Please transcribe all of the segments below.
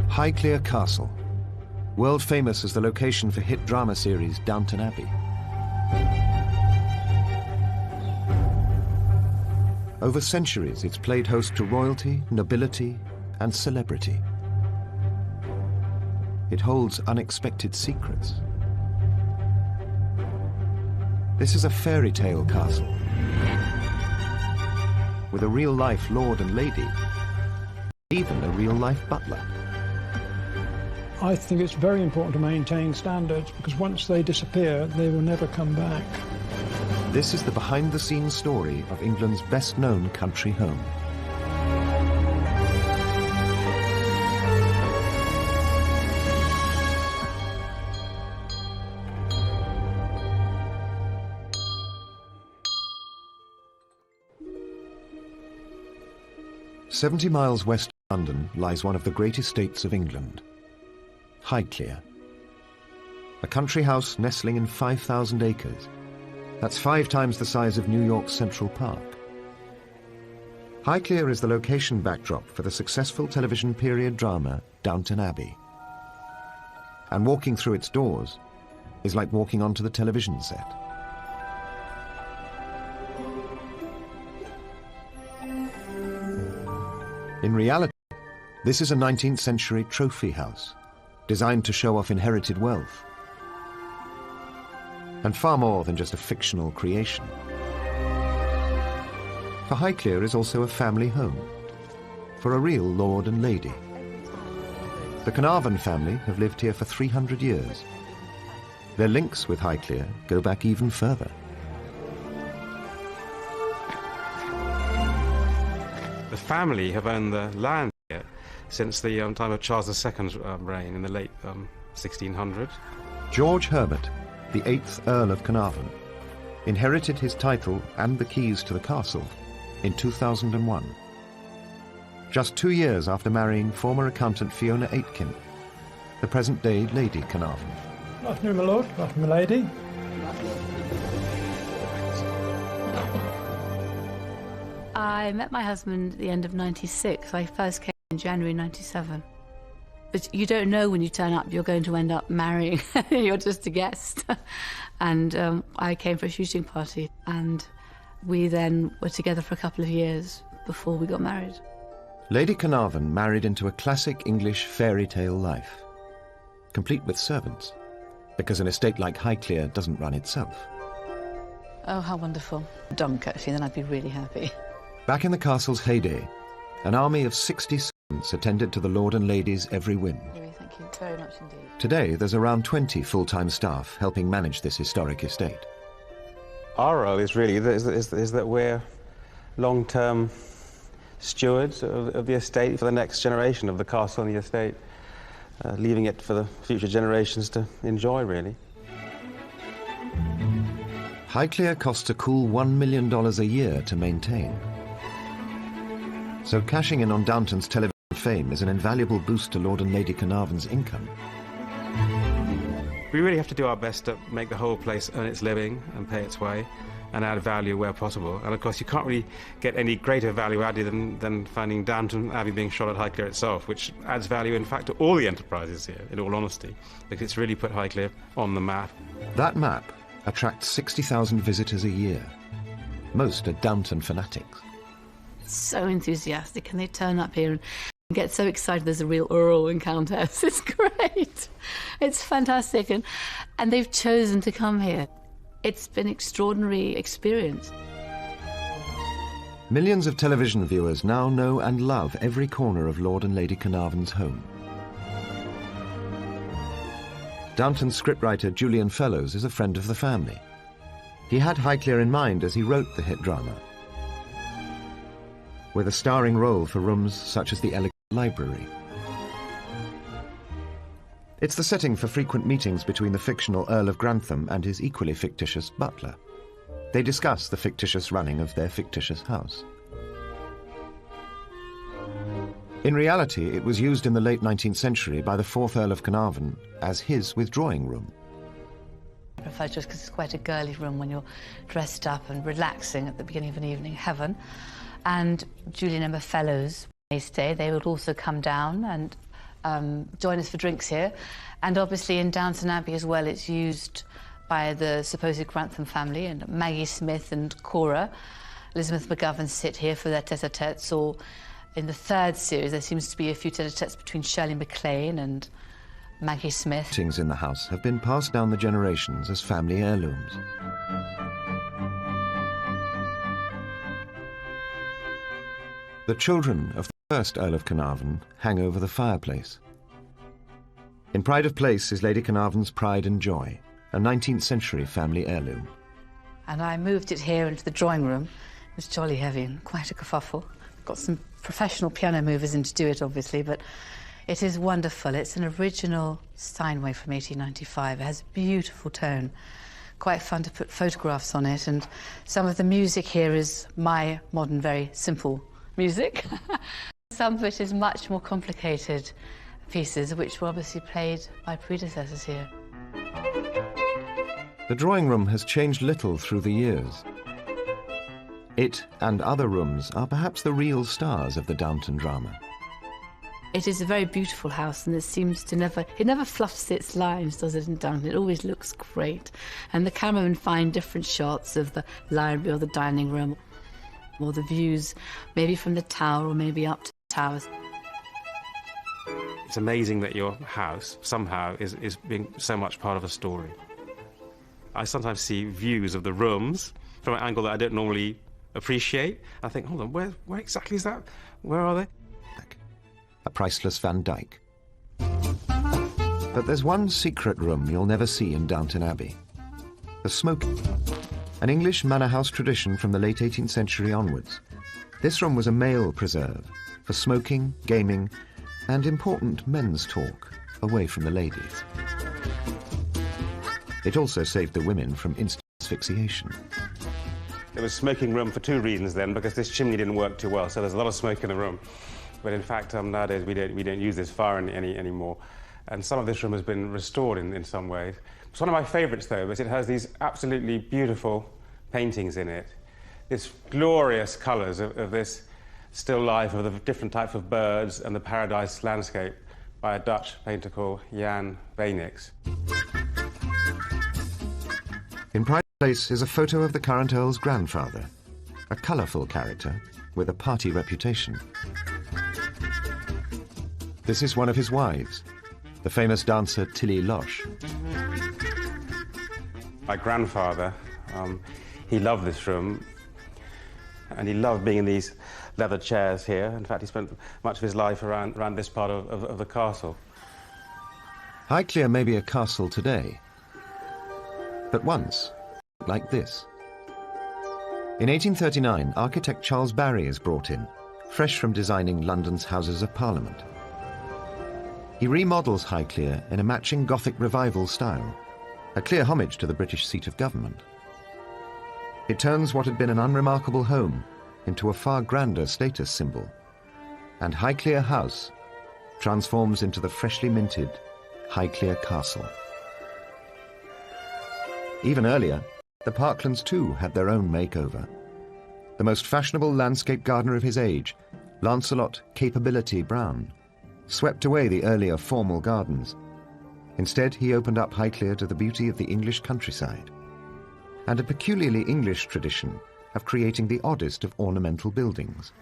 Highclere Castle, world famous as the location for hit drama series Downton Abbey. Over centuries, it's played host to royalty, nobility, and celebrity. It holds unexpected secrets. This is a fairy tale castle with a real-life lord and lady, even a real-life butler. I think it's very important to maintain standards because once they disappear, they will never come back. This is the behind-the-scenes story of England's best-known country home. "70 miles west of London lies one of the great estates of England, Highclere. A country house nestling in 5,000 acres. That's 5 times the size of New York's Central Park. Highclere is the location backdrop for the successful television period drama Downton Abbey. And walking through its doors is like walking onto the television set. In reality, this is a 19th century trophy house, designed to show off inherited wealth. And far more than just a fictional creation. For Highclere is also a family home, for a real lord and lady. The Carnarvon family have lived here for 300 years. Their links with Highclere go back even further. The family have owned the land here since the time of Charles II's reign in the late 1600s. George Herbert, the 8th Earl of Carnarvon, inherited his title and the keys to the castle in 2001. Just 2 years after marrying former accountant Fiona Aitken, the present-day Lady Carnarvon. Good afternoon, my lord. Good afternoon, my lady. I met my husband at the end of '96. I first came in January '97. But you don't know when you turn up you're going to end up marrying. You're just a guest. And I came for a shooting party, and we then were together for a couple of years before we got married. Lady Carnarvon married into a classic English fairy tale life, complete with servants, because an estate like Highclere doesn't run itself. Oh, how wonderful. Dunk, actually, then I'd be really happy. Back in the castle's heyday, an army of 60 servants attended to the lord and lady's every whim. Thank you very much indeed. Today, there's around 20 full-time staff helping manage this historic estate. Our role is really is that we're long-term stewards of the estate for the next generation of the castle and the estate, leaving it for the future generations to enjoy, really. Highclere costs a cool $1 million a year to maintain. So cashing in on Downton's television fame is an invaluable boost to Lord and Lady Carnarvon's income. We really have to do our best to make the whole place earn its living and pay its way and add value where possible. And of course you can't really get any greater value added than finding Downton Abbey being shot at Highclere itself, which adds value in fact to all the enterprises here, in all honesty, because it's really put Highclere on the map. That map attracts 60,000 visitors a year. Most are Downton fanatics. So enthusiastic, and they turn up here and get so excited there's a real Earl and Countess. It's great. It's fantastic, and they've chosen to come here. It's been an extraordinary experience. Millions of television viewers now know and love every corner of Lord and Lady Carnarvon's home. Downton's scriptwriter Julian Fellowes is a friend of the family. He had Highclere in mind as he wrote the hit drama, with a starring role for rooms such as the elegant library. It's the setting for frequent meetings between the fictional Earl of Grantham and his equally fictitious butler. They discuss the fictitious running of their fictitious house. In reality, it was used in the late 19th century by the 4th Earl of Carnarvon as his withdrawing room. I prefer just because it's quite a girly room when you're dressed up and relaxing at the beginning of an evening heaven. And Julian and Emma Fellowes, when they stay, they would also come down and join us for drinks here. And obviously in Downton Abbey as well, it's used by the supposed Grantham family, and Maggie Smith and Cora, Elizabeth McGovern sit here for their tete-a-tetes, or in the third series there seems to be a few tete-a-tetes between Shirley MacLaine and Maggie Smith. Paintings in the house have been passed down the generations as family heirlooms. The children of the first Earl of Carnarvon hang over the fireplace. In Pride of Place is Lady Carnarvon's Pride and Joy, a 19th century family heirloom. And I moved it here into the drawing room. It was jolly heavy and quite a kerfuffle. Got some professional piano movers in to do it, obviously, but it is wonderful. It's an original Steinway from 1895. It has a beautiful tone. Quite fun to put photographs on it, and some of the music here is my modern, very simple music. Some of it is much more complicated pieces, which were obviously played by predecessors here. The drawing room has changed little through the years. It and other rooms are perhaps the real stars of the Downton drama. It is a very beautiful house, and it seems to never fluffs its lines, does it, in Downton? It always looks great. And the cameramen find different shots of the library or the dining room, or the views, maybe from the tower or maybe up to the towers. It's amazing that your house somehow is being so much part of a story. I sometimes see views of the rooms from an angle that I don't normally appreciate. I think, hold on, where exactly is that? Where are they? A priceless Van Dyck. But there's one secret room you'll never see in Downton Abbey. The smoking. An English manor house tradition from the late 18th century onwards. This room was a male preserve for smoking, gaming, and important men's talk away from the ladies. It also saved the women from instant asphyxiation. There was smoking room for two reasons then, because this chimney didn't work too well, so there's a lot of smoke in the room. But in fact, nowadays we don't use this fire anymore. And some of this room has been restored in some ways. It's one of my favourites, though, is it has these absolutely beautiful paintings in it. This glorious colours of this still life of the different types of birds and the paradise landscape by a Dutch painter called Jan Weenix. In Pride Place is a photo of the current Earl's grandfather, a colourful character with a party reputation. This is one of his wives, the famous dancer Tilly Loche. My grandfather, he loved this room, and he loved being in these leather chairs here. In fact, he spent much of his life around this part of the castle. Highclere may be a castle today, but once, like this. In 1839, architect Charles Barry is brought in, fresh from designing London's Houses of Parliament. He remodels Highclere in a matching Gothic revival style, a clear homage to the British seat of government. It turns what had been an unremarkable home into a far grander status symbol, and Highclere House transforms into the freshly minted Highclere Castle. Even earlier, the Parklands too had their own makeover. The most fashionable landscape gardener of his age, Lancelot Capability Brown, swept away the earlier formal gardens. Instead, he opened up Highclere to the beauty of the English countryside, and a peculiarly English tradition of creating the oddest of ornamental buildings.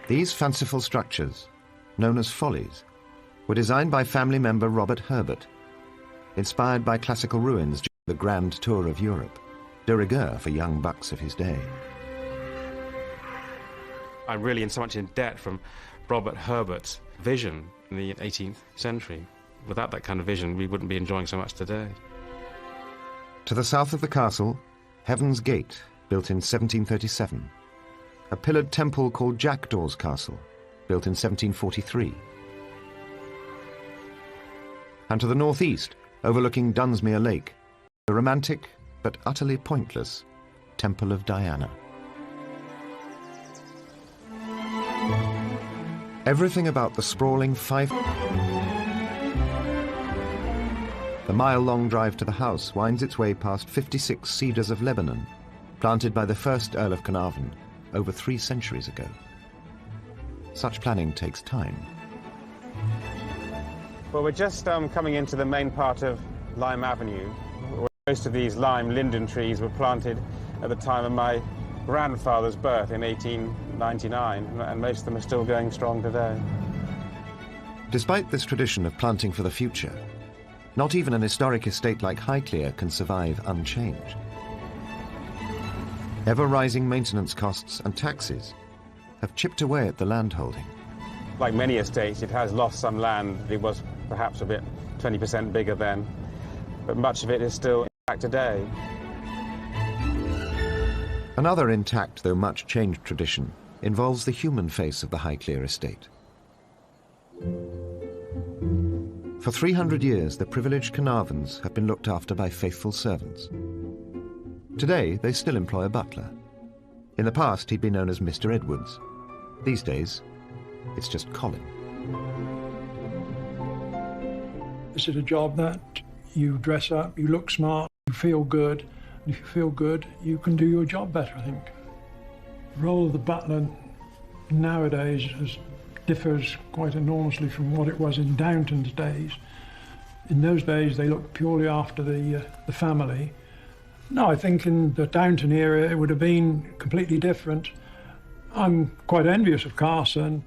These fanciful structures, known as follies, were designed by family member Robert Herbert, inspired by classical ruins during the Grand Tour of Europe, de rigueur for young bucks of his day. I'm really in so much in debt from Robert Herbert's vision in the 18th century. Without that kind of vision, we wouldn't be enjoying so much today. To the south of the castle, Heaven's Gate, built in 1737. A pillared temple called Jackdaw's Castle, built in 1743. And to the northeast, overlooking Dunsmuir Lake, the romantic but utterly pointless Temple of Diana. Everything about the sprawling The mile-long drive to the house winds its way past 56 cedars of Lebanon, planted by the first Earl of Carnarvon over 3 centuries ago. Such planning takes time. Well, we're just coming into the main part of Lime Avenue. Most of these lime linden trees were planted at the time of my grandfather's birth in 1899, and most of them are still going strong today. Despite this tradition of planting for the future, not even an historic estate like Highclere can survive unchanged. Ever-rising maintenance costs and taxes have chipped away at the landholding. Like many estates, it has lost some land. It was perhaps a bit 20% bigger then, but much of it is still intact today. Another intact, though much changed tradition involves the human face of the Highclere estate. For 300 years, the privileged Carnarvons have been looked after by faithful servants. Today, they still employ a butler. In the past, he'd been known as Mr. Edwards. These days, it's just Colin. This is a job that you dress up, you look smart, you feel good. And if you feel good, you can do your job better, I think. The role of the butler nowadays differs quite enormously from what it was in Downton's days. In those days, they looked purely after the family. No, I think in the Downton era, it would have been completely different. I'm quite envious of Carson.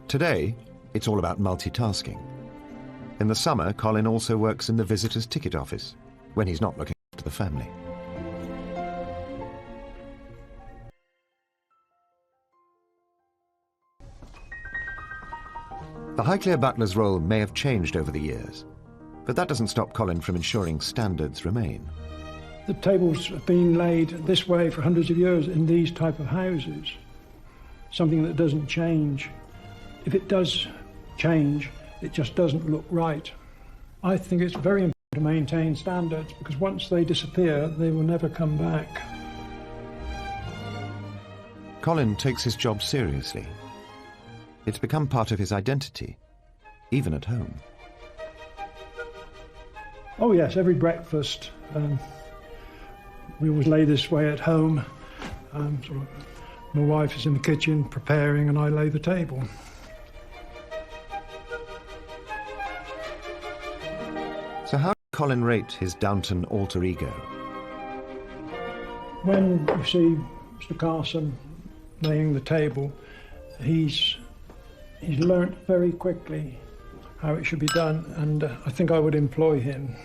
Today, it's all about multitasking. In the summer, Colin also works in the visitors' ticket office, when he's not looking after the family. The Highclere butler's role may have changed over the years, but that doesn't stop Colin from ensuring standards remain. The tables have been laid this way for hundreds of years in these type of houses, something that doesn't change. If it does change, it just doesn't look right. I think it's very important to maintain standards, because once they disappear, they will never come back. Colin takes his job seriously. It's become part of his identity, even at home. Oh yes, every breakfast. We always lay this way at home. My wife is in the kitchen preparing and I lay the table. So how does Colin rate his Downton alter ego? When you see Mr. Carson laying the table, he's learnt very quickly how it should be done, and I think I would employ him.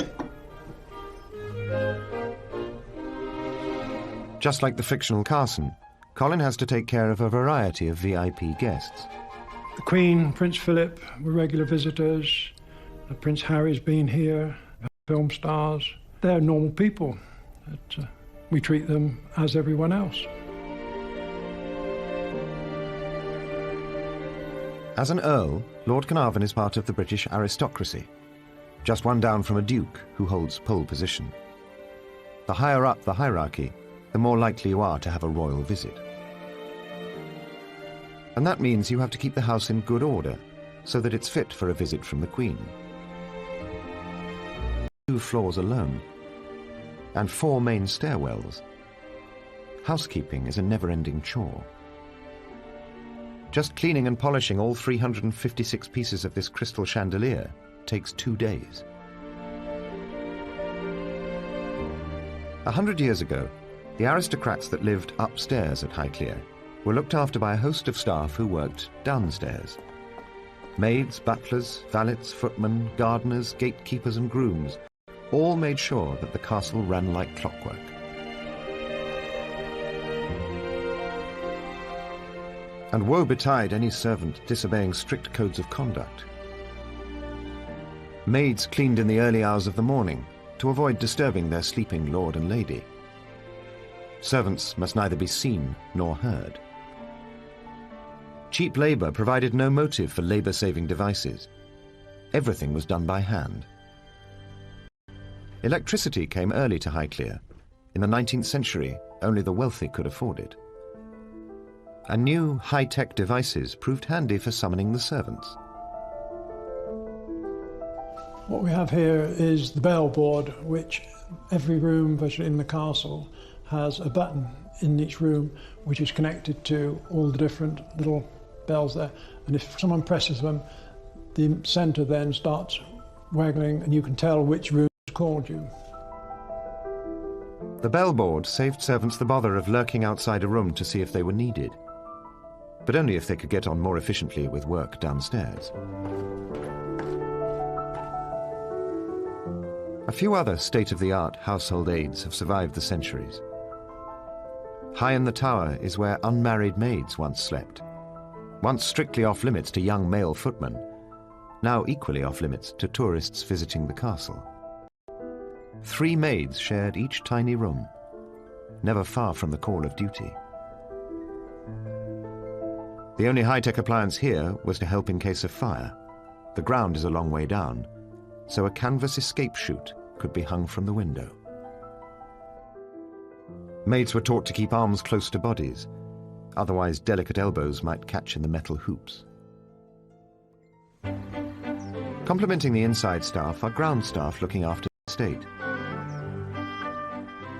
Just like the fictional Carson, Colin has to take care of a variety of VIP guests. The Queen, Prince Philip were regular visitors. Prince Harry's been here, film stars. They're normal people. We treat them as everyone else. As an Earl, Lord Carnarvon is part of the British aristocracy, just one down from a Duke who holds pole position. The higher up the hierarchy, the more likely you are to have a royal visit. And that means you have to keep the house in good order, so that it's fit for a visit from the Queen. 2 floors alone, and 4 main stairwells. Housekeeping is a never-ending chore. Just cleaning and polishing all 356 pieces of this crystal chandelier takes 2 days. 100 years ago, the aristocrats that lived upstairs at Highclere were looked after by a host of staff who worked downstairs. Maids, butlers, valets, footmen, gardeners, gatekeepers and grooms all made sure that the castle ran like clockwork. And woe betide any servant disobeying strict codes of conduct. Maids cleaned in the early hours of the morning to avoid disturbing their sleeping lord and lady. Servants must neither be seen nor heard. Cheap labour provided no motive for labour-saving devices. Everything was done by hand. Electricity came early to Highclere. In the 19th century, only the wealthy could afford it. And new high-tech devices proved handy for summoning the servants. What we have here is the bell board, which every room virtually in the castle has a button in each room which is connected to all the different little bells there. And if someone presses them, the centre then starts waggling, and you can tell which room has called you. The bellboard saved servants the bother of lurking outside a room to see if they were needed, but only if they could get on more efficiently with work downstairs. A few other state-of-the-art household aids have survived the centuries. High in the tower is where unmarried maids once slept, once strictly off-limits to young male footmen, now equally off-limits to tourists visiting the castle. 3 maids shared each tiny room, never far from the call of duty. The only high-tech appliance here was to help in case of fire. The ground is a long way down, so a canvas escape chute could be hung from the window. Maids were taught to keep arms close to bodies, otherwise delicate elbows might catch in the metal hoops. Complementing the inside staff are ground staff looking after the estate.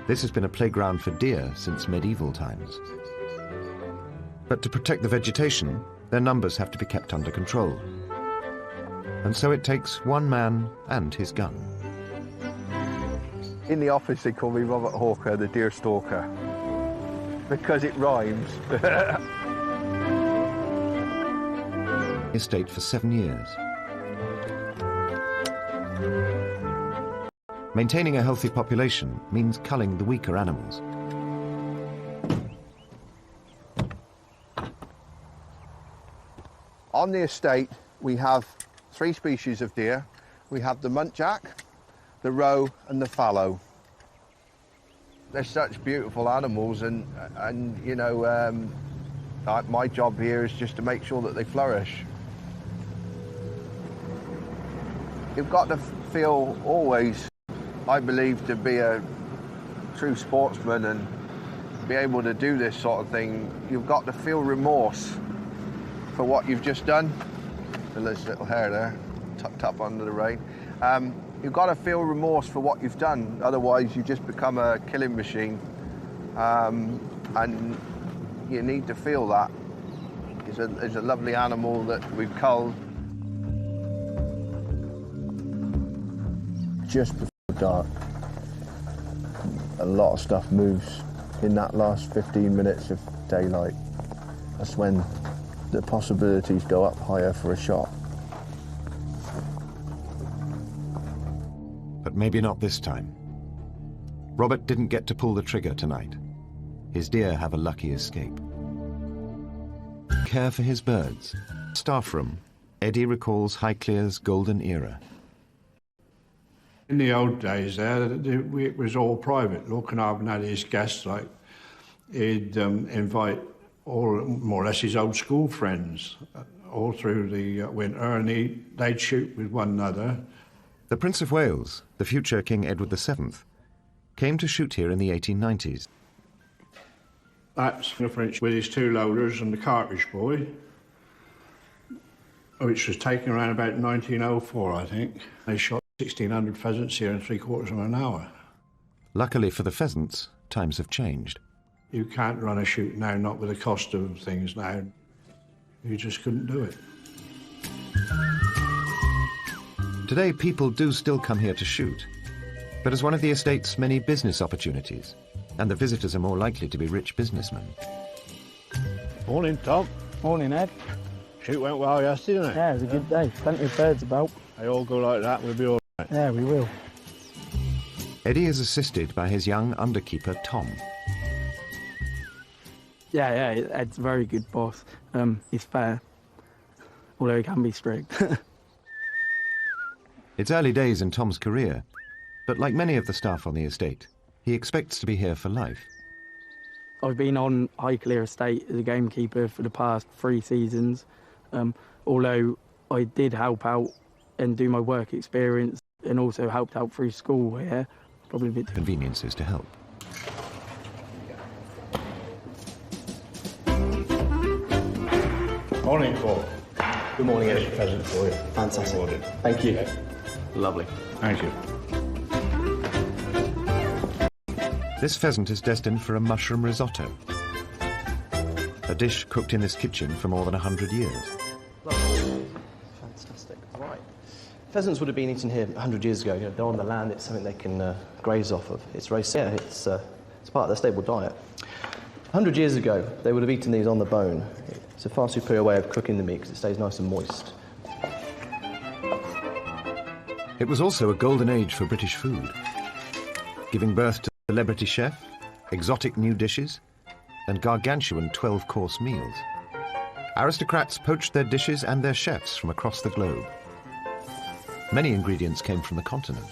This has been a playground for deer since medieval times. But to protect the vegetation, their numbers have to be kept under control. And so it takes one man and his gun. In the office they call me Robert Hawker, the deer stalker, because it rhymes. Estate for 7 years. Maintaining a healthy population means culling the weaker animals. On the estate we have 3 species of deer. We have the muntjac, the roe and the fallow. They're such beautiful animals, and you know, my job here is just to make sure that they flourish. You've got to feel always, I believe, to be a true sportsman and be able to do this sort of thing, you've got to feel remorse for what you've just done. There's little hair there, tucked up under the rain. You've got to feel remorse for what you've done, otherwise you just become a killing machine. And you need to feel that. It's a lovely animal that we've culled. Just before dark, a lot of stuff moves in that last 15 minutes of daylight. That's when the possibilities go up higher for a shot. But maybe not this time. Robert didn't get to pull the trigger tonight. His deer have a lucky escape. Care for his birds. Staff room. Eddie recalls Highclere's golden era. In the old days there, it was all private. Lord Carnarvon had his guests, like he'd invite all, more or less, his old school friends all through the winter, and they'd shoot with one another. The Prince of Wales, the future King Edward VII, came to shoot here in the 1890s. That's the French with his 2 loaders and the cartridge boy, which was taken around about 1904, I think. They shot 1,600 pheasants here in 3/4 of an hour. Luckily for the pheasants, times have changed. You can't run a shoot now, not with the cost of things now. You just couldn't do it. Today, people do still come here to shoot, but as one of the estate's many business opportunities, and the visitors are more likely to be rich businessmen. Morning, Tom. Morning, Ed. Shoot went well yesterday, didn't it? Yeah, it was a good day. Plenty of birds about. They all go like that, we'll be all right. Yeah, we will. Eddie is assisted by his young underkeeper, Tom. Yeah, Ed's a very good boss. He's fair, although he can be strict. It's early days in Tom's career, but like many of the staff on the estate, he expects to be here for life. I've been on Highclere Estate as a gamekeeper for the past 3 seasons, although I did help out and do my work experience and also helped out through school here. Probably a bit Conveniences to help. Morning, Paul. Good morning, Here's Ed. a present for you. Fantastic. Good morning. Thank you. Lovely. Thank you. This pheasant is destined for a mushroom risotto, a dish cooked in this kitchen for more than 100 years. Fantastic. Right. Pheasants would have been eaten here 100 years ago. You know, they're on the land, it's something they can graze off of. It's very safe, it's part of their stable diet. 100 years ago, they would have eaten these on the bone. It's a far superior way of cooking the meat because it stays nice and moist. It was also a golden age for British food, giving birth to celebrity chef, exotic new dishes, and gargantuan 12-course meals. Aristocrats poached their dishes and their chefs from across the globe. Many ingredients came from the continent.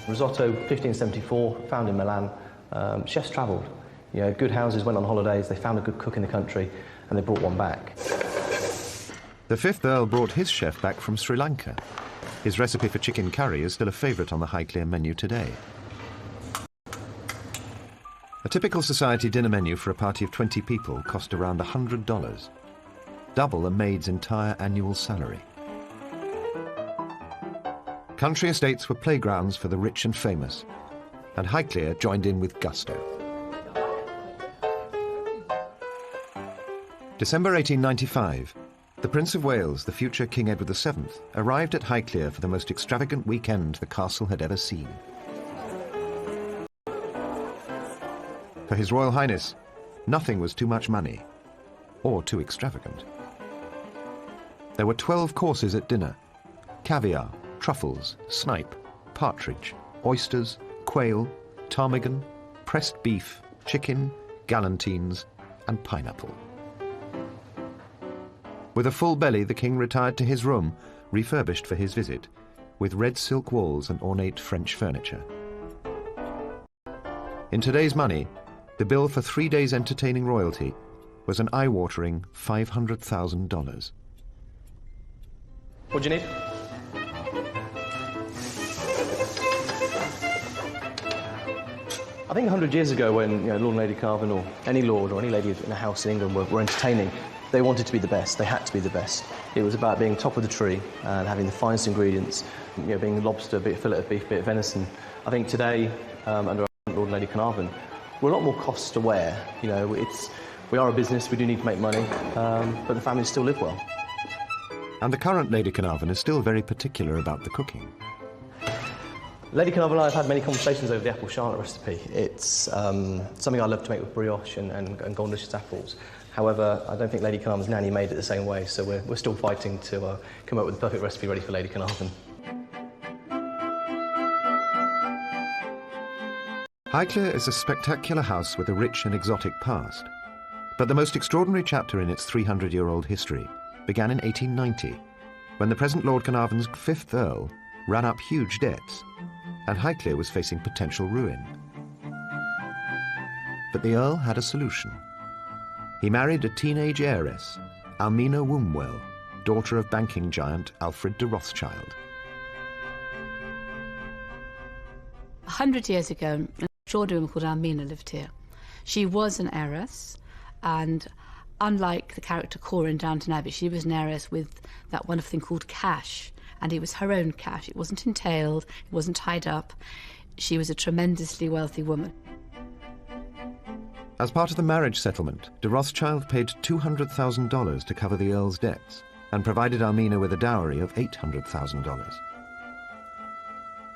Risotto, 1574, found in Milan. Chefs travelled. You know, good houses went on holidays, they found a good cook in the country, and they brought one back. The 5th Earl brought his chef back from Sri Lanka. His recipe for chicken curry is still a favourite on the Highclere menu today. A typical society dinner menu for a party of 20 people cost around $100, double a maid's entire annual salary. Country estates were playgrounds for the rich and famous, and Highclere joined in with gusto. December 1895, the Prince of Wales, the future King Edward VII, arrived at Highclere for the most extravagant weekend the castle had ever seen. For His Royal Highness, nothing was too much money, or too extravagant. There were 12 courses at dinner: caviar, truffles, snipe, partridge, oysters, quail, ptarmigan, pressed beef, chicken, galantines, and pineapple. With a full belly, the king retired to his room, refurbished for his visit, with red silk walls and ornate French furniture. In today's money, the bill for 3 days entertaining royalty was an eye-watering $500,000. What do you need? I think 100 years ago when Lord and Lady Carnarvon, or any lord or any lady in a house in England were entertaining, they wanted to be the best, they had to be the best. It was about being top of the tree and having the finest ingredients, being lobster, be it fillet of beef, be it venison. I think today, under Lord and Lady Carnarvon, we're a lot more cost aware. We are a business, we do need to make money, but the families still live well. And the current Lady Carnarvon is still very particular about the cooking. Lady Carnarvon and I have had many conversations over the apple charlotte recipe. It's something I love to make with brioche and golden delicious apples. However, I don't think Lady Carnarvon's nanny made it the same way, so we're still fighting to come up with the perfect recipe ready for Lady Carnarvon. Highclere is a spectacular house with a rich and exotic past. But the most extraordinary chapter in its 300-year-old history began in 1890, when the present Lord Carnarvon's 5th Earl ran up huge debts, and Highclere was facing potential ruin. But the Earl had a solution. He married a teenage heiress, Almina Wombwell, daughter of banking giant Alfred de Rothschild. 100 years ago, an extraordinary woman called Almina lived here. She was an heiress, and unlike the character Cora in Downton Abbey, she was an heiress with that wonderful thing called cash, and it was her own cash. It wasn't entailed, it wasn't tied up. She was a tremendously wealthy woman. As part of the marriage settlement, de Rothschild paid $200,000 to cover the Earl's debts and provided Almina with a dowry of $800,000.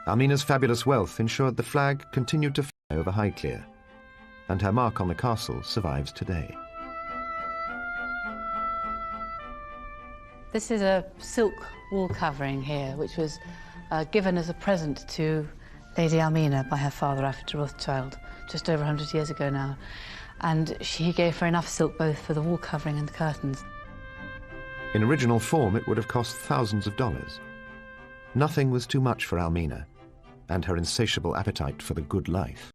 Almina's fabulous wealth ensured the flag continued to fly over Highclere, and her mark on the castle survives today. This is a silk wall covering here, which was given as a present to Lady Almina by her father, Alfred de Rothschild, just over 100 years ago now. And he gave her enough silk both for the wall covering and the curtains. In original form, it would have cost thousands of dollars. Nothing was too much for Almina, and her insatiable appetite for the good life.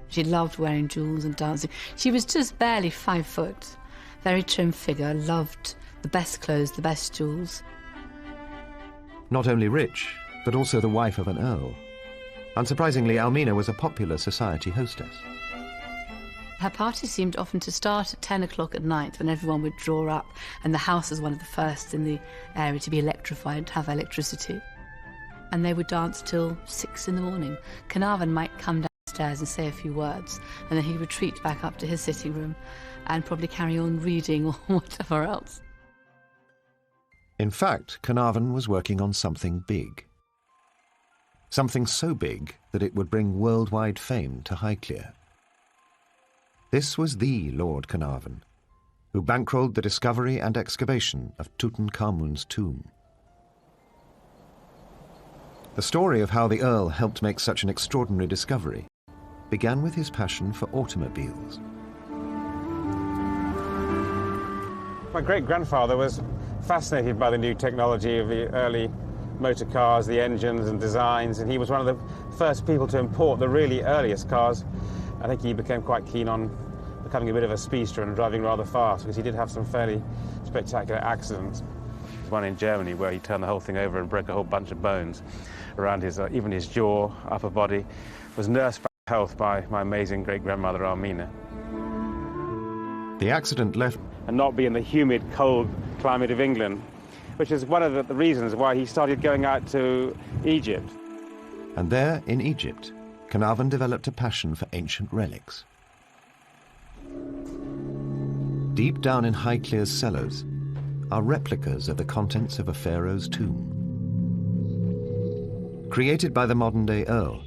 She loved wearing jewels and dancing. She was just barely 5 foot, very trim figure, loved the best clothes, the best jewels. Not only rich, but also the wife of an earl. Unsurprisingly, Almina was a popular society hostess. Her parties seemed often to start at 10 o'clock at night when everyone would draw up, and the house was one of the first in the area to be electrified, to have electricity. And they would dance till 6 in the morning. Carnarvon might come downstairs and say a few words, and then he'd retreat back up to his sitting room and probably carry on reading or whatever else. In fact, Carnarvon was working on something big. Something so big that it would bring worldwide fame to Highclere. This was the Lord Carnarvon, who bankrolled the discovery and excavation of Tutankhamun's tomb. The story of how the Earl helped make such an extraordinary discovery began with his passion for automobiles. My great-grandfather was fascinated by the new technology of the early motor cars, the engines and designs, and he was one of the first people to import the really earliest cars. I think he became quite keen on becoming a bit of a speedster and driving rather fast, because he did have some fairly spectacular accidents. One in Germany where he turned the whole thing over and broke a whole bunch of bones around his, even his jaw, upper body, was nursed back to health by my amazing great-grandmother Armina. The accident left and not be in the humid, cold climate of England, which is one of the reasons why he started going out to Egypt. And there, in Egypt, Carnarvon developed a passion for ancient relics. Deep down in Highclere's cellars are replicas of the contents of a pharaoh's tomb. Created by the modern-day Earl,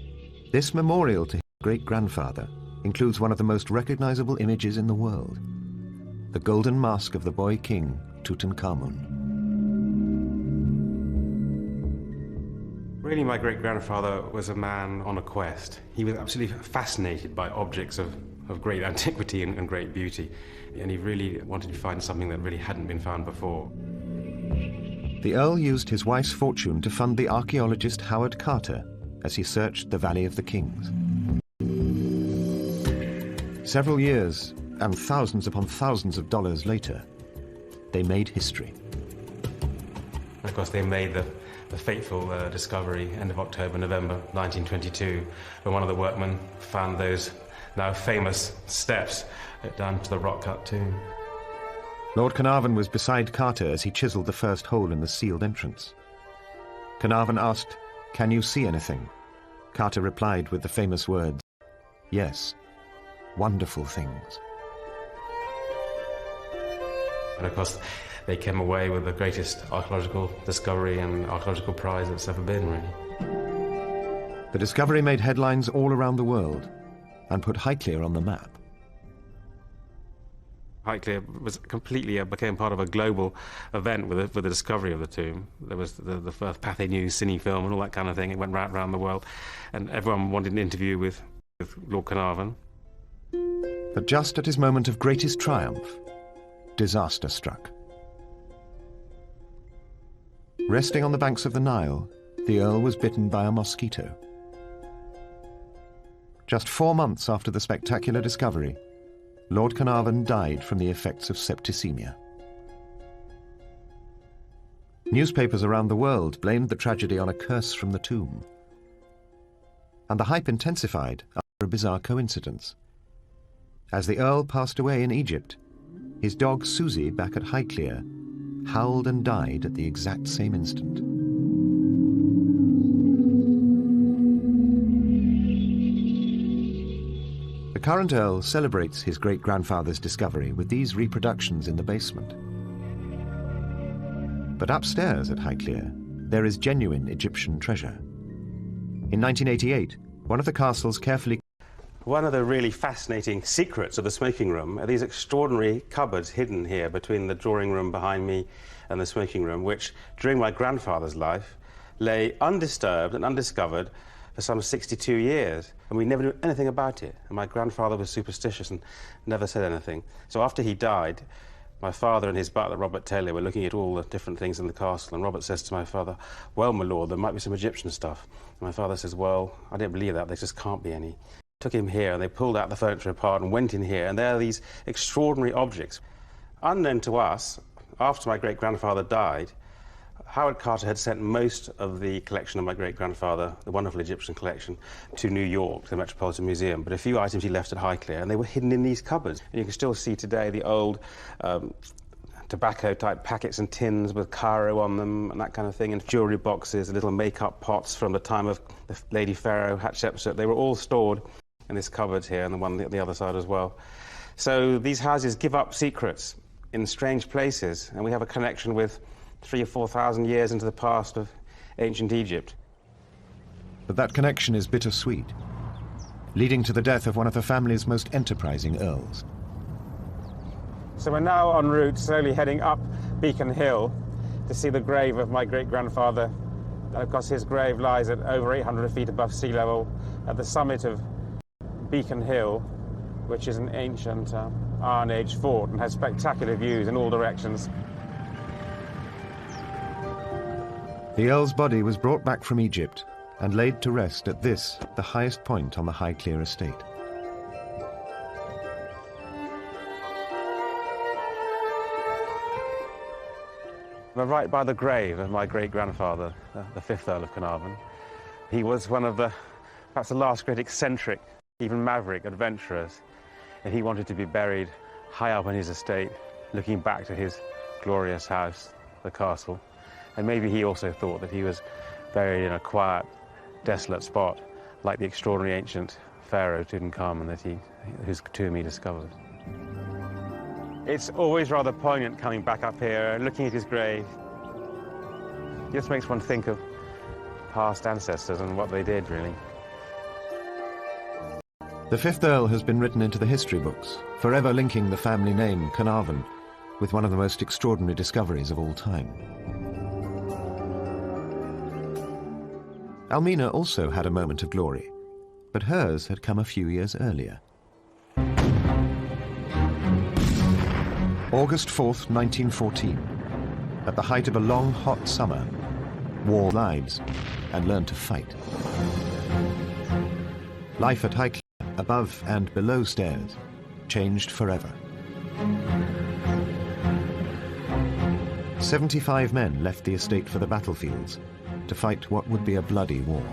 this memorial to his great-grandfather includes one of the most recognizable images in the world, the golden mask of the boy king, Tutankhamun. Really, my great-grandfather was a man on a quest. He was absolutely fascinated by objects of great antiquity and great beauty, and he really wanted to find something that really hadn't been found before. The Earl used his wife's fortune to fund the archaeologist Howard Carter as he searched the Valley of the Kings. Several years and thousands upon thousands of dollars later, they made history. Of course, they made the fateful discovery end of October, November 1922, when one of the workmen found those now famous steps down to the rock-cut tomb. Lord Carnarvon was beside Carter as he chiseled the first hole in the sealed entrance. Carnarvon asked, "Can you see anything?" Carter replied with the famous words, "Yes, wonderful things." And of course, they came away with the greatest archaeological discovery and archaeological prize that's ever been, really. The discovery made headlines all around the world and put Highclere on the map. Highclere was completely became part of a global event with the discovery of the tomb. There was the first Pathé News cine film and all that kind of thing. It went right around the world, and everyone wanted an interview with Lord Carnarvon. But just at his moment of greatest triumph, disaster struck. Resting on the banks of the Nile, the Earl was bitten by a mosquito. Just 4 months after the spectacular discovery, Lord Carnarvon died from the effects of septicemia. Newspapers around the world blamed the tragedy on a curse from the tomb. And the hype intensified after a bizarre coincidence. As the Earl passed away in Egypt, his dog Susie, back at Highclere, howled and died at the exact same instant. The current Earl celebrates his great-grandfather's discovery with these reproductions in the basement. But upstairs at Highclere, there is genuine Egyptian treasure. In 1988, one of the castle's carefully... One of the really fascinating secrets of the smoking room are these extraordinary cupboards hidden here between the drawing room behind me and the smoking room, which, during my grandfather's life, lay undisturbed and undiscovered for some 62 years, and we never knew anything about it. And my grandfather was superstitious and never said anything. So after he died, my father and his butler, Robert Taylor, were looking at all the different things in the castle, and Robert says to my father, "Well, my lord, there might be some Egyptian stuff." And my father says, "Well, I don't believe that, there just can't be any." Took him here, and they pulled out the furniture apart and went in here, and there are these extraordinary objects. Unknown to us, after my great-grandfather died, Howard Carter had sent most of the collection of my great-grandfather, the wonderful Egyptian collection, to New York, to the Metropolitan Museum. But a few items he left at Highclere, and they were hidden in these cupboards. And you can still see today the old tobacco-type packets and tins with Cairo on them and that kind of thing, and jewellery boxes, little make-up pots from the time of the Lady Pharaoh, Hatshepsut. They were all stored in this cupboard here, and the one on the other side as well. So these houses give up secrets in strange places, and we have a connection with 3,000 or 4,000 years into the past of ancient Egypt. But that connection is bittersweet, leading to the death of one of the family's most enterprising earls. So we're now en route, slowly heading up Beacon Hill to see the grave of my great-grandfather. And of course his grave lies at over 800 feet above sea level at the summit of Beacon Hill, which is an ancient Iron Age fort and has spectacular views in all directions. The earl's body was brought back from Egypt and laid to rest at this, the highest point on the Highclere estate. We're right by the grave of my great-grandfather, the 5th Earl of Carnarvon. He was one of the, perhaps the last great eccentric, even maverick adventurers. And he wanted to be buried high up on his estate, looking back to his glorious house, the castle. And maybe he also thought that he was buried in a quiet, desolate spot, like the extraordinary ancient pharaoh Tutankhamun whose tomb he discovered. It's always rather poignant coming back up here and looking at his grave. It just makes one think of past ancestors and what they did, really. The 5th Earl has been written into the history books, forever linking the family name Carnarvon with one of the most extraordinary discoveries of all time. Almina also had a moment of glory, but hers had come a few years earlier. August 4th, 1914. At the height of a long, hot summer, war lives and learned to fight. Life at Highclere, above and below stairs, changed forever. 75 men left the estate for the battlefields to fight what would be a bloody war.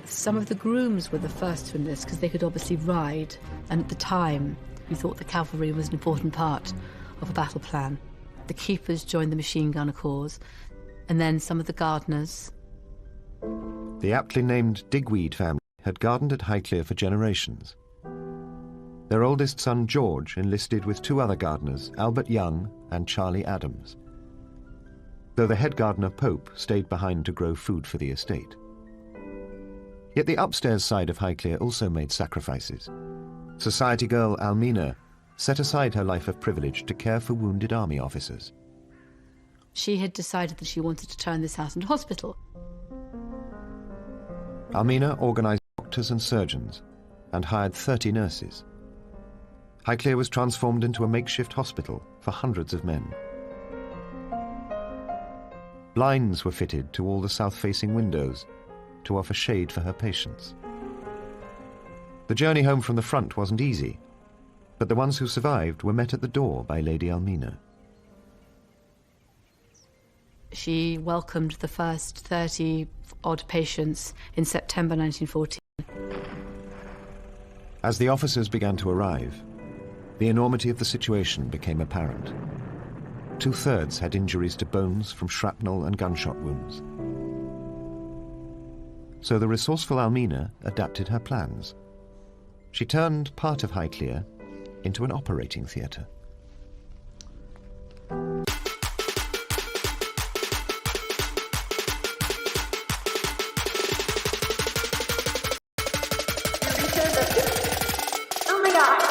Some of the grooms were the first to enlist because they could obviously ride, and at the time we thought the cavalry was an important part of a battle plan. The keepers joined the machine gunner corps, and then some of the gardeners. The aptly named Digweed family had gardened at Highclere for generations. Their oldest son George enlisted with 2 other gardeners, Albert Young and Charlie Adams, though the head gardener Pope stayed behind to grow food for the estate. Yet the upstairs side of Highclere also made sacrifices. Society girl Almina set aside her life of privilege to care for wounded army officers. She had decided that she wanted to turn this house into a hospital. Almina organised doctors and surgeons and hired 30 nurses. Highclere was transformed into a makeshift hospital for hundreds of men. Blinds were fitted to all the south-facing windows to offer shade for her patients. The journey home from the front wasn't easy, but the ones who survived were met at the door by Lady Almina. She welcomed the first 30-odd patients in September 1914. As the officers began to arrive, the enormity of the situation became apparent. 2/3 had injuries to bones from shrapnel and gunshot wounds. So the resourceful Almina adapted her plans. She turned part of Highclere into an operating theatre. Oh my God.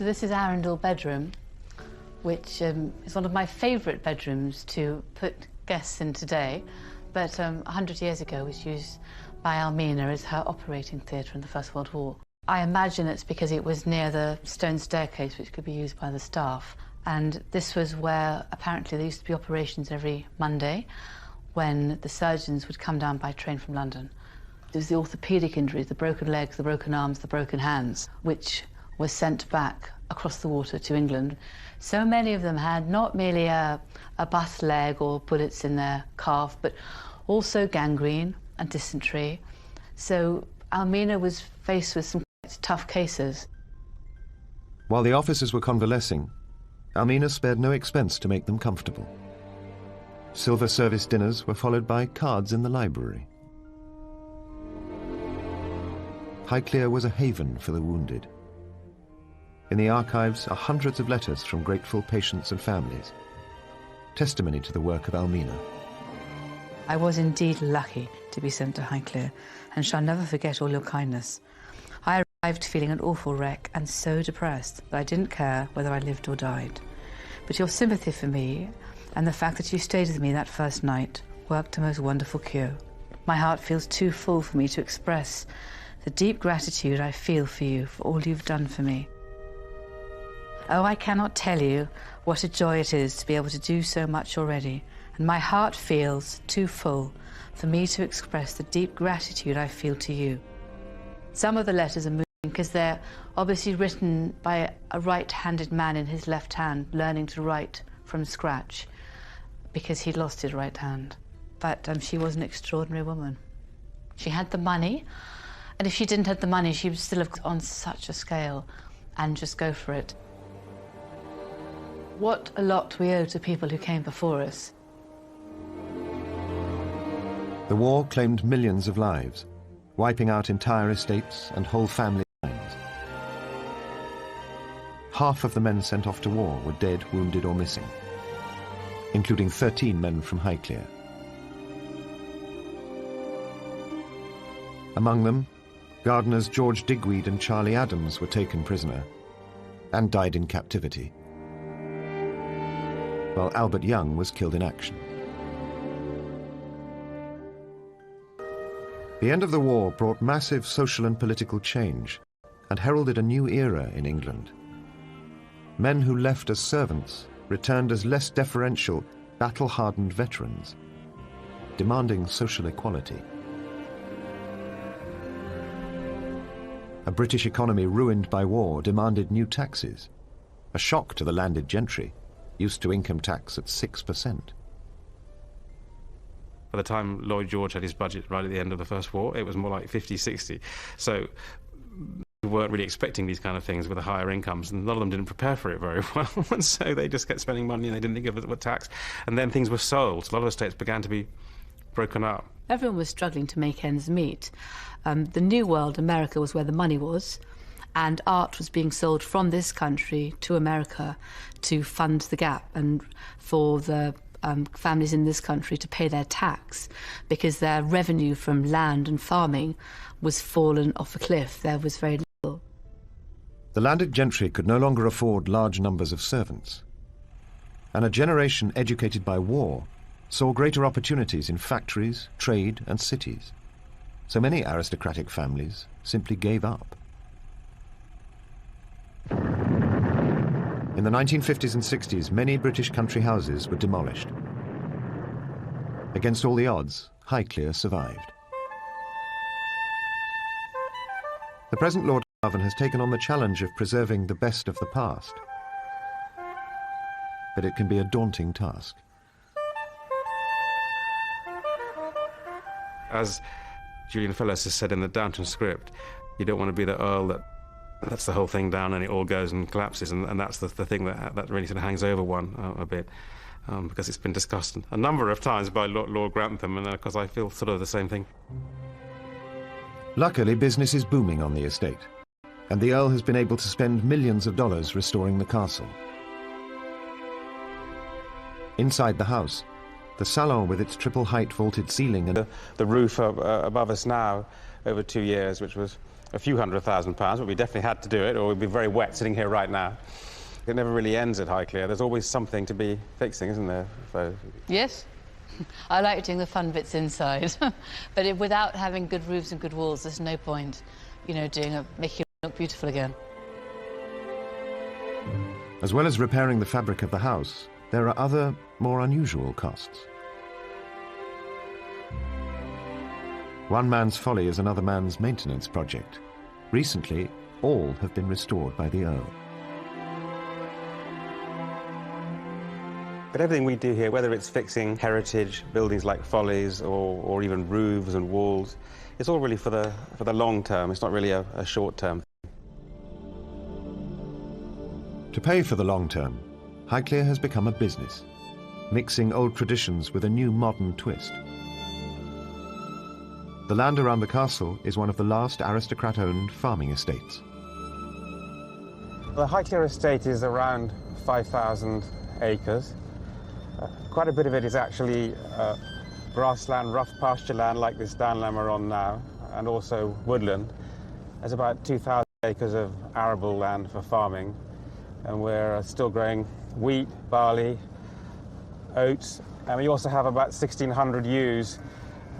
So this is Arundel bedroom, which is one of my favourite bedrooms to put guests in today, but 100 years ago was used by Almina as her operating theatre in the First World War. I imagine it's because it was near the stone staircase which could be used by the staff, and this was where apparently there used to be operations every Monday when the surgeons would come down by train from London. There was the orthopaedic injuries, the broken legs, the broken arms, the broken hands, which were sent back across the water to England. So many of them had not merely a bust leg or bullets in their calf, but also gangrene and dysentery. So Almina was faced with some quite tough cases. While the officers were convalescing, Almina spared no expense to make them comfortable. Silver service dinners were followed by cards in the library. Highclere was a haven for the wounded. In the archives are hundreds of letters from grateful patients and families, testimony to the work of Almina. I was indeed lucky to be sent to Highclere, and shall never forget all your kindness. I arrived feeling an awful wreck and so depressed that I didn't care whether I lived or died. But your sympathy for me and the fact that you stayed with me that first night worked a most wonderful cure. My heart feels too full for me to express the deep gratitude I feel for you, for all you've done for me. Oh, I cannot tell you what a joy it is to be able to do so much already, and my heart feels too full for me to express the deep gratitude I feel to you. Some of the letters are moving because they're obviously written by a right-handed man in his left hand, learning to write from scratch because he'd lost his right hand. But she was an extraordinary woman. She had the money, and if she didn't have the money, she would still have on such a scale and just go for it. What a lot we owe to people who came before us. The war claimed millions of lives, wiping out entire estates and whole family lines. Half of the men sent off to war were dead, wounded or missing, including 13 men from Highclere. Among them, gardeners George Digweed and Charlie Adams were taken prisoner and died in captivity, while Albert Young was killed in action. The end of the war brought massive social and political change and heralded a new era in England. Men who left as servants returned as less deferential, battle-hardened veterans, demanding social equality. A British economy ruined by war demanded new taxes, a shock to the landed gentry, used to income tax at 6%. By the time Lloyd George had his budget right at the end of the First War, it was more like 50, 60. So we weren't really expecting these kind of things with the higher incomes, and a lot of them didn't prepare for it very well. And so they just kept spending money and they didn't think of it as tax. And then things were sold. A lot of estates began to be broken up. Everyone was struggling to make ends meet. The New World, America, was where the money was, and art was being sold from this country to America to fund the gap and for the families in this country to pay their tax, because their revenue from land and farming was fallen off a cliff. There was very little. The landed gentry could no longer afford large numbers of servants, and a generation educated by war saw greater opportunities in factories, trade and cities. So many aristocratic families simply gave up. In the 1950s and 60s, many British country houses were demolished. Against all the odds, Highclere survived. The present Lord Carnarvon has taken on the challenge of preserving the best of the past. But it can be a daunting task. As Julian Fellowes has said in the Downton script, you don't want to be the Earl that lets the whole thing down and it all goes and collapses, and that's the thing that really sort of hangs over one a bit, because it's been discussed a number of times by Lord Grantham, and of course I feel sort of the same thing. Luckily, business is booming on the estate, and the Earl has been able to spend millions of dollars restoring the castle. Inside the house, the salon with its triple height vaulted ceiling and the roof above us now, over 2 years, which was a few £100,000, but we definitely had to do it, or we'd be very wet sitting here right now. It never really ends at Highclere. There's always something to be fixing, isn't there? So... Yes. I like doing the fun bits inside, but without having good roofs and good walls, there's no point, you know, making it look beautiful again. As well as repairing the fabric of the house, there are other, more unusual costs. One man's folly is another man's maintenance project. Recently, all have been restored by the Earl. But everything we do here, whether it's fixing heritage buildings like follies or even roofs and walls, it's all really for the long term. It's not really a short term. To pay for the long term, Highclere has become a business, mixing old traditions with a new modern twist. The land around the castle is one of the last aristocrat-owned farming estates. The Highclere estate is around 5,000 acres. Quite a bit of it is actually grassland, rough pasture land like this downland we're on now, and also woodland. There's about 2,000 acres of arable land for farming, and we're still growing wheat, barley, oats, and we also have about 1,600 ewes,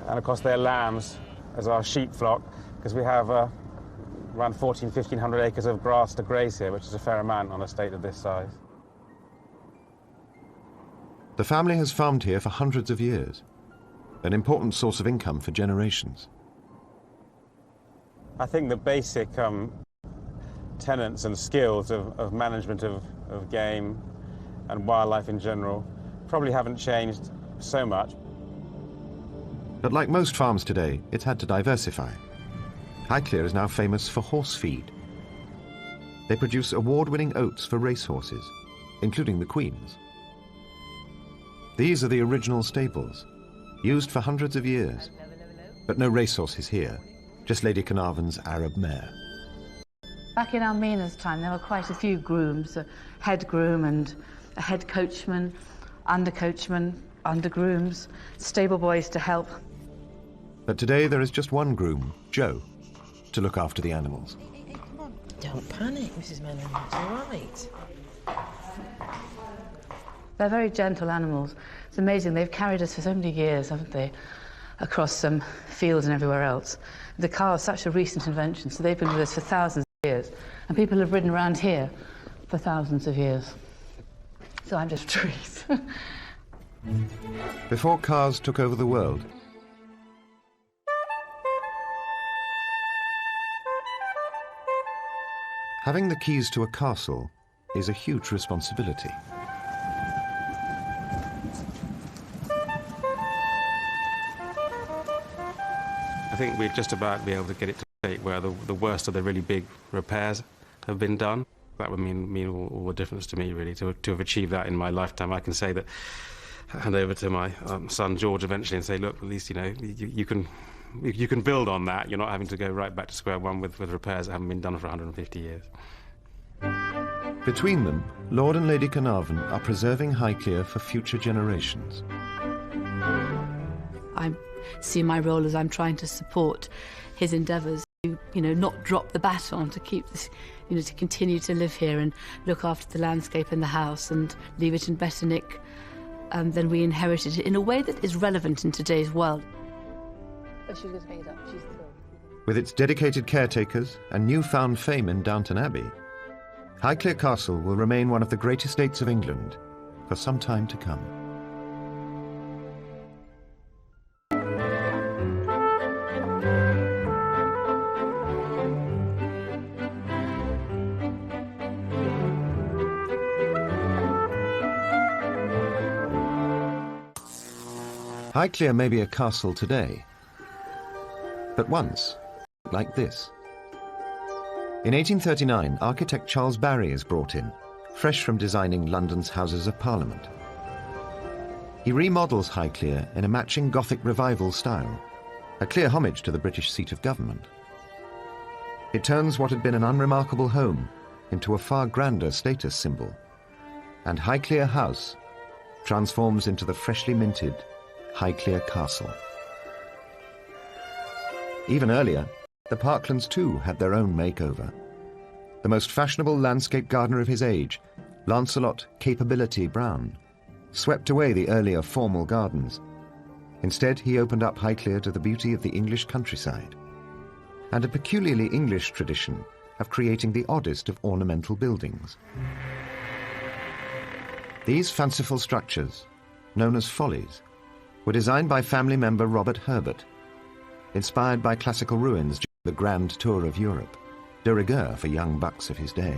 and of course they're lambs as our sheep flock, because we have around 1,500 acres of grass to graze here, which is a fair amount on a estate of this size. The family has farmed here for hundreds of years, an important source of income for generations. I think the basic tenets and skills of management of game and wildlife in general probably haven't changed so much. But like most farms today, it's had to diversify. Highclere is now famous for horse feed. They produce award-winning oats for racehorses, including the Queen's. These are the original stables, used for hundreds of years. But no racehorses here, just Lady Carnarvon's Arab mare. Back in Almina's time, there were quite a few grooms, a head groom and a head coachman, under grooms, stable boys to help. But today there is just one groom, Joe, to look after the animals. Don't panic, Mrs. Mellon, it's all right. They're very gentle animals. It's amazing, they've carried us for so many years, haven't they, across some fields and everywhere else. The car is such a recent invention, so they've been with us for thousands of years, and people have ridden around here for thousands of years. So I'm just trees. Before cars took over the world, having the keys to a castle is a huge responsibility. I think we'd just about be able to get it to a state where the worst of the really big repairs have been done. That would mean all the difference to me, really, to have achieved that in my lifetime. I can say that, hand over to my son George eventually and say, look, at least, you know, you can build on that. You're not having to go right back to square one with repairs that haven't been done for 150 years. Between them, Lord and Lady Carnarvon are preserving Highclere for future generations. I see my role as I'm trying to support his endeavours to, not drop the baton, to keep this, to continue to live here and look after the landscape and the house and leave it in better nick than we inherited it, in a way that is relevant in today's world. Oh, she's going to pick it up. She's thrilled. With its dedicated caretakers and newfound fame in Downton Abbey, Highclere Castle will remain one of the great estates of England for some time to come. Highclere may be a castle today, but once, like this. In 1839, architect Charles Barry is brought in, fresh from designing London's Houses of Parliament. He remodels Highclere in a matching Gothic revival style, a clear homage to the British seat of government. It turns what had been an unremarkable home into a far grander status symbol, and Highclere House transforms into the freshly minted Highclere Castle. Even earlier, the parklands too had their own makeover. The most fashionable landscape gardener of his age, Lancelot Capability Brown, swept away the earlier formal gardens. Instead, he opened up Highclere to the beauty of the English countryside, and a peculiarly English tradition of creating the oddest of ornamental buildings. These fanciful structures, known as follies, were designed by family member Robert Herbert, inspired by classical ruins during the Grand Tour of Europe, de rigueur for young bucks of his day.